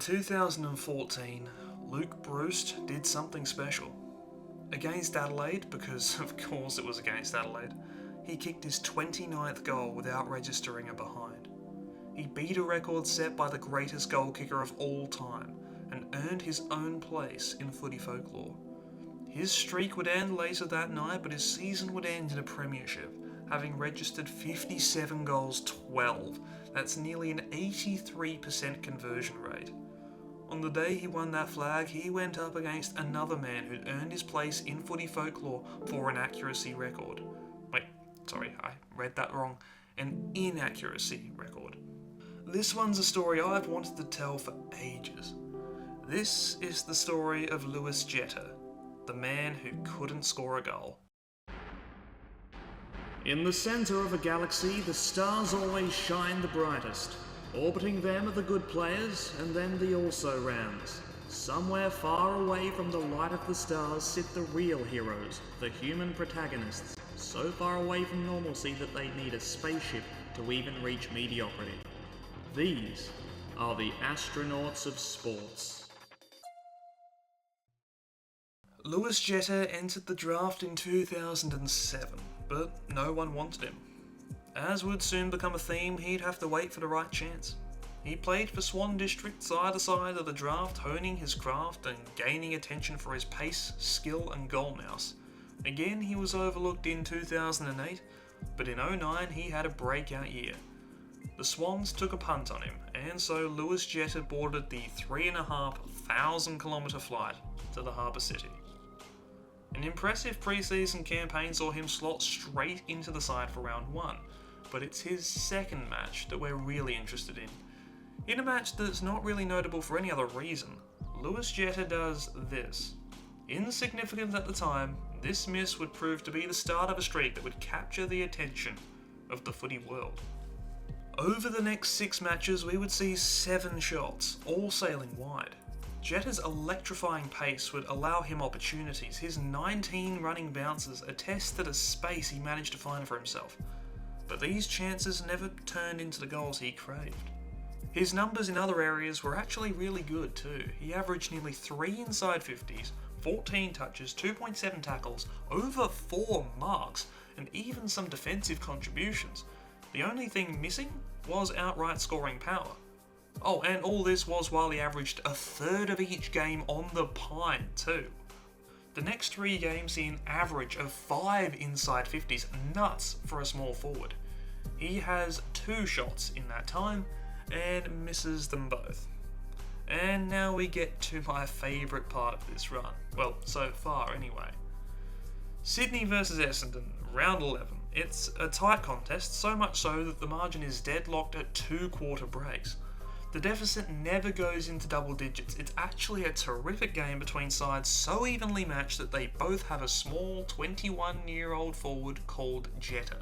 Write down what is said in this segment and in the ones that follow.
In 2014, Luke Bruce did something special. Against Adelaide, because of course it was against Adelaide, he kicked his 29th goal without registering a behind. He beat a record set by the greatest goal kicker of all time and earned his own place in footy folklore. His streak would end later that night, but his season would end in a premiership, having registered 57 goals 12. That's nearly an 83% conversion rate. On the day he won that flag, he went up against another man who'd earned his place in footy folklore for an accuracy record. Wait, sorry, I read that wrong. An inaccuracy record. This one's a story I've wanted to tell for ages. This is the story of Jetta, the man who couldn't score a goal. In the centre of a galaxy, the stars always shine the brightest. Orbiting them are the good players, and then the also-rans. Somewhere far away from the light of the stars sit the real heroes, the human protagonists, so far away from normalcy that they need a spaceship to even reach mediocrity. These are the astronauts of sports. Jetta entered the draft in 2007, but no one wanted him. As would soon become a theme, he'd have to wait for the right chance. He played for Swan Districts either side of the draft, honing his craft and gaining attention for his pace, skill and goal mouse. Again, he was overlooked in 2008, but in 2009 he had a breakout year. The Swans took a punt on him, and so Jetta boarded the 3,500 kilometre flight to the harbour city. An impressive pre-season campaign saw him slot straight into the side for round 1, but it's his second match that we're really interested in. In a match that's not really notable for any other reason, Jetta does this. Insignificant at the time, this miss would prove to be the start of a streak that would capture the attention of the footy world. Over the next 6 matches, we would see 7 shots, all sailing wide. Jetta's electrifying pace would allow him opportunities. His 19 running bounces attest to the space he managed to find for himself. But these chances never turned into the goals he craved. His numbers in other areas were actually really good too. He averaged nearly 3 inside 50s, 14 touches, 2.7 tackles, over 4 marks, and even some defensive contributions. The only thing missing was outright scoring power. Oh, and all this was while he averaged a third of each game on the pine too. The next 3 games see an average of 5 inside 50s, nuts for a small forward. He has 2 shots in that time and misses them both. And now we get to my favourite part of this run. Well, so far anyway. Sydney versus Essendon, round 11. It's a tight contest, so much so that the margin is deadlocked at 2 quarter breaks. The deficit never goes into double digits. It's actually a terrific game between sides so evenly matched that they both have a small 21-year-old forward called Jetta.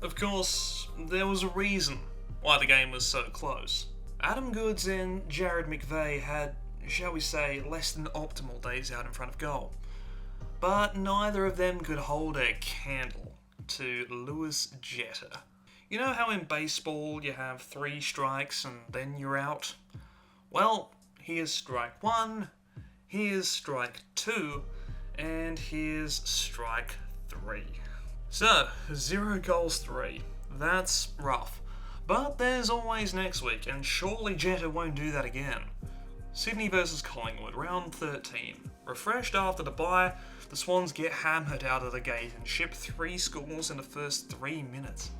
Of course, there was a reason why the game was so close. Adam Goodes and Jared McVeigh had, shall we say, less than optimal days out in front of goal. But neither of them could hold a candle to Jetta. You know how in baseball you have 3 strikes and then you're out? Well, here's strike 1, here's strike 2, and here's strike 3. So, 0 goals 3. That's rough. But there's always next week, and surely Jetta won't do that again. Sydney versus Collingwood, round 13. Refreshed after the bye, the Swans get hammered out of the gate and ship 3 scores in the first 3 minutes.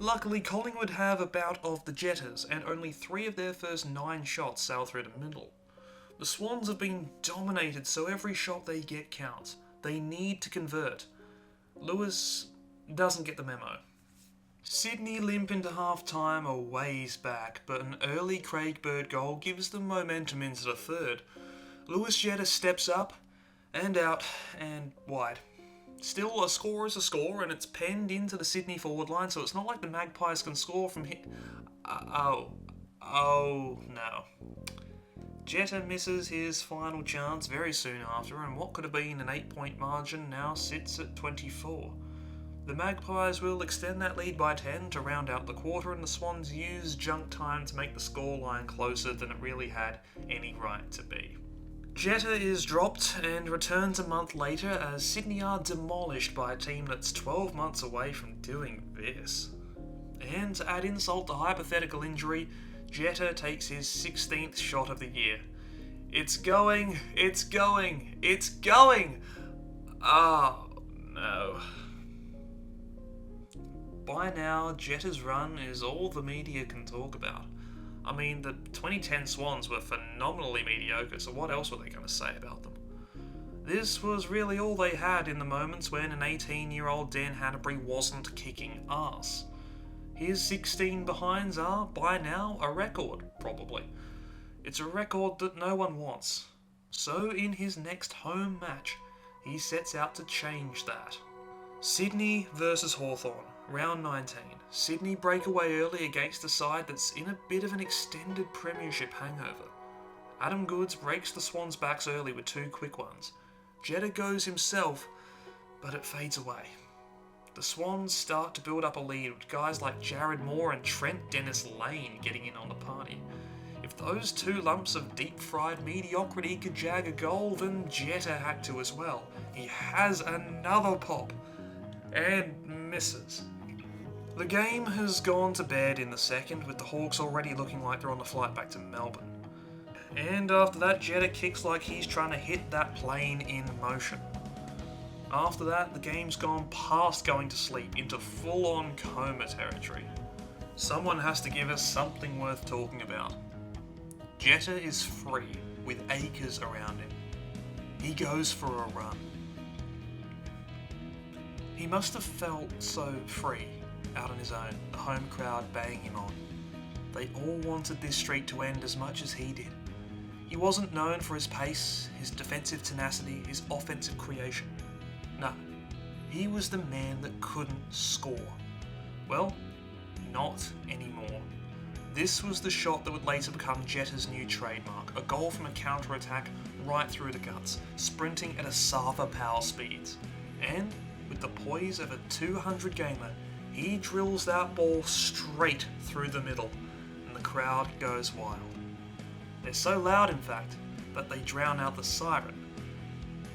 Luckily, Collingwood have a bout of the Jettas, and only 3 of their first 9 shots sail through the middle. The Swans have been dominated, so every shot they get counts. They need to convert. Lewis doesn't get the memo. Sydney limp into half-time a ways back, but an early Craig Bird goal gives them momentum into the third. Jetta steps up, and out, and wide. Still, a score is a score, and it's penned into the Sydney forward line, so it's not like the Magpies can score from here. Oh no. Jetta misses his final chance very soon after, and what could have been an 8-point margin now sits at 24. The Magpies will extend that lead by 10 to round out the quarter, and the Swans use junk time to make the scoreline closer than it really had any right to be. Jetta is dropped and returns a month later as Sydney are demolished by a team that's 12 months away from doing this. And to add insult to hypothetical injury, Jetta takes his 16th shot of the year. It's going! It's going! It's going! Oh, no. By now, Jetta's run is all the media can talk about. I mean, the 2010 Swans were phenomenally mediocre, so what else were they going to say about them? This was really all they had in the moments when an 18-year-old Dan Hanbury wasn't kicking ass. His 16 behinds are, by now, a record, probably. It's a record that no one wants. So in his next home match, he sets out to change that. Sydney versus Hawthorn, round 19. Sydney break away early against a side that's in a bit of an extended premiership hangover. Adam Goods breaks the Swans' backs early with 2 quick ones. Jetta goes himself, but it fades away. The Swans start to build up a lead with guys like Jared Moore and Trent Dennis-Lane getting in on the party. If those 2 lumps of deep-fried mediocrity could jag a goal, then Jetta had to as well. He has another pop, and misses. The game has gone to bed in the second, with the Hawks already looking like they're on the flight back to Melbourne. And after that, Jetta kicks like he's trying to hit that plane in motion. After that, the game's gone past going to sleep into full-on coma territory. Someone has to give us something worth talking about. Jetta is free, with acres around him. He goes for a run. He must have felt so free, out on his own, the home crowd banging him on. They all wanted this streak to end as much as he did. He wasn't known for his pace, his defensive tenacity, his offensive creation. No, he was the man that couldn't score. Well, not anymore. This was the shot that would later become Jetta's new trademark, a goal from a counter-attack right through the guts, sprinting at a Sava power speeds. And with the poise of a 200 gamer, he drills that ball straight through the middle, and the crowd goes wild. They're so loud, in fact, that they drown out the siren,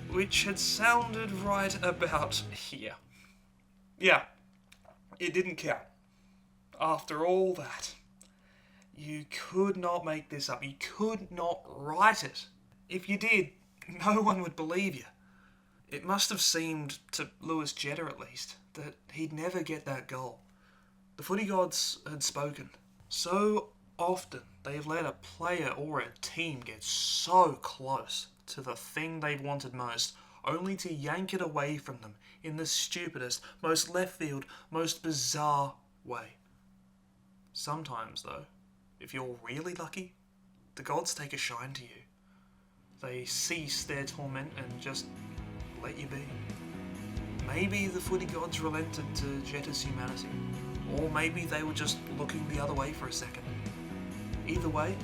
which had sounded right about here. Yeah, it didn't count. After all that, you could not make this up. You could not write it. If you did, no one would believe you. It must have seemed, to Lewis Jetta at least, that he'd never get that goal. The footy gods had spoken. So often they've let a player or a team get so close to the thing they wanted most, only to yank it away from them in the stupidest, most left field, most bizarre way. Sometimes, though, if you're really lucky, the gods take a shine to you. They cease their torment and just let you be. Maybe the footy gods relented to Jetta's humanity, or maybe they were just looking the other way for a second. Either way,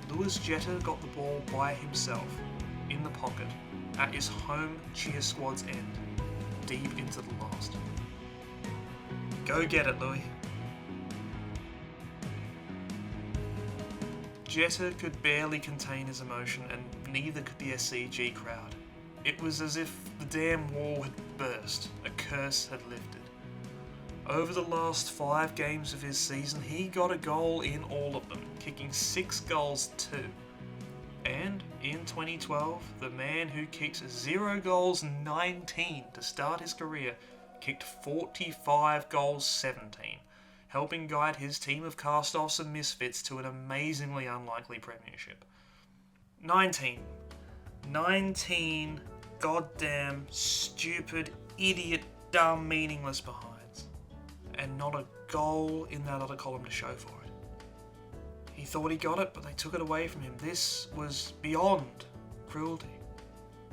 Lewis Jetta got the ball by himself, in the pocket, at his home cheer squad's end, deep into the last. Go get it, Louis. Jetta could barely contain his emotion, and neither could the SCG crowd. It was as if the damn wall had burst, a curse had lifted. Over the last 5 games of his season, he got a goal in all of them, kicking 6 goals too. And in 2012, the man who kicked 0 goals 19 to start his career kicked 45 goals 17, helping guide his team of cast-offs and misfits to an amazingly unlikely premiership. 19 goddamn, stupid, idiot, dumb, meaningless behinds. And not a goal in that other column to show for it. He thought he got it, but they took it away from him. This was beyond cruelty.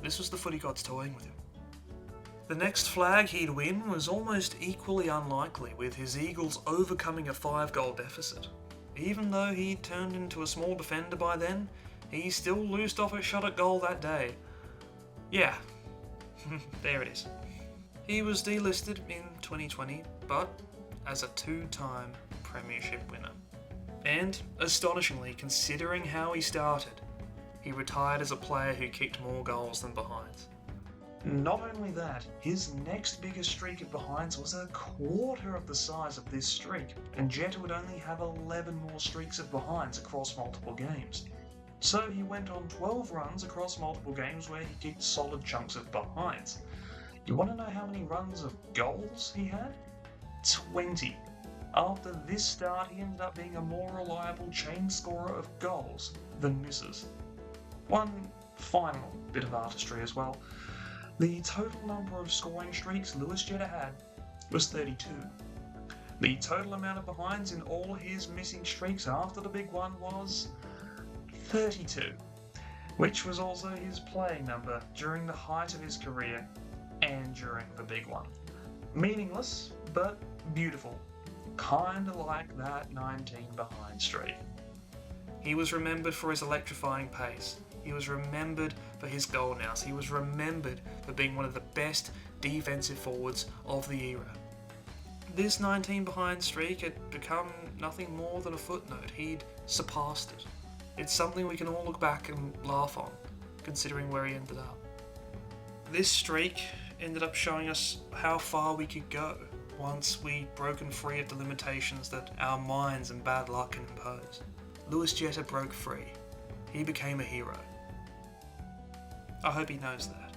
This was the footy gods toying with him. The next flag he'd win was almost equally unlikely, with his Eagles overcoming a 5-goal deficit. Even though he'd turned into a small defender by then, he still loosed off a shot at goal that day. Yeah, there it is. He was delisted in 2020, but as a two-time premiership winner. And, astonishingly, considering how he started, he retired as a player who kicked more goals than behinds. Not only that, his next biggest streak of behinds was a quarter of the size of this streak, and Jetta would only have 11 more streaks of behinds across multiple games. So he went on 12 runs across multiple games where he kicked solid chunks of behinds. You want to know how many runs of goals he had? 20. After this start, he ended up being a more reliable chain scorer of goals than misses. One final bit of artistry as well. The total number of scoring streaks Louis Jetta had was 32. The total amount of behinds in all his missing streaks after the big one was 32, which was also his playing number during the height of his career and during the big one. Meaningless, but beautiful. Kinda like that 19 behind streak. He was remembered for his electrifying pace. He was remembered for his goal nous. He was remembered for being one of the best defensive forwards of the era. This 19 behind streak had become nothing more than a footnote. He'd surpassed it. It's something we can all look back and laugh on, considering where he ended up. This streak ended up showing us how far we could go once we'd broken free of the limitations that our minds and bad luck can impose. Louis Jetta broke free. He became a hero. I hope he knows that.